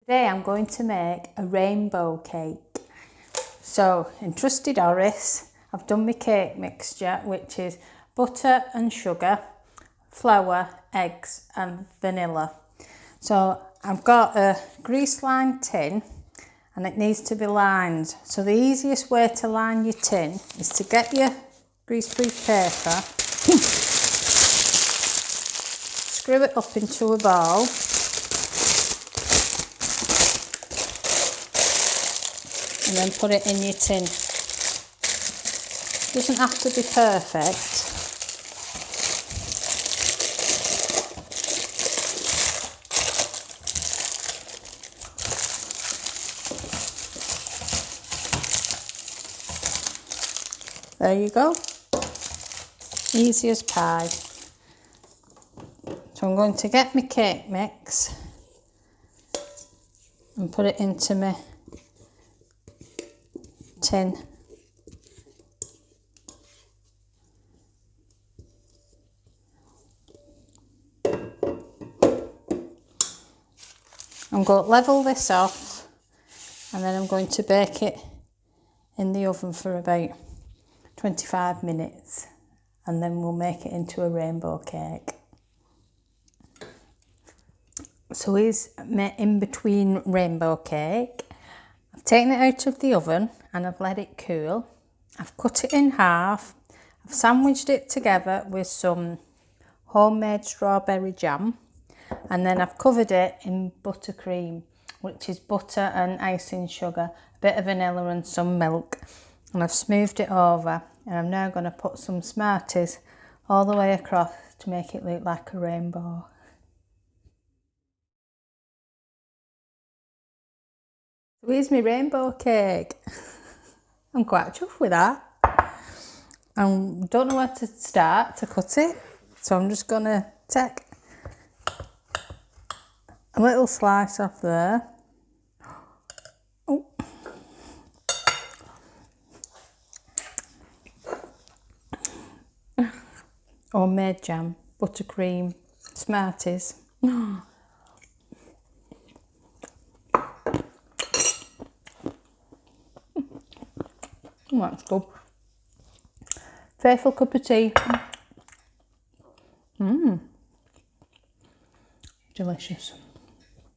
Today I'm going to make a rainbow cake. So in Trusty Doris, I've done my cake mixture, which is butter and sugar, flour, eggs and vanilla. So I've got a grease lined tin and it needs to be lined. So the easiest way to line your tin is to get your greaseproof paper, screw it up into a ball, and then put it in your tin. It doesn't have to be perfect. There you go. Easy as pie. So I'm going to get my cake mix and put it into my tin. I'm going to level this off and then I'm going to bake it in the oven for about 25 minutes and then we'll make it into a rainbow cake. So here's my in-between rainbow cake. I've taken it out of the oven and I've let it cool. I've cut it in half. I've sandwiched it together with some homemade strawberry jam and then I've covered it in buttercream, which is butter and icing sugar, a bit of vanilla and some milk, and I've smoothed it over and I'm now going to put some Smarties all the way across to make it look like a rainbow. So here's my rainbow cake. I'm quite chuffed with that. I don't know where to start to cut it, so I'm just going to take a little slice off there. Oh. Homemade jam, buttercream, Smarties. That's good. Faithful cup of tea. Delicious.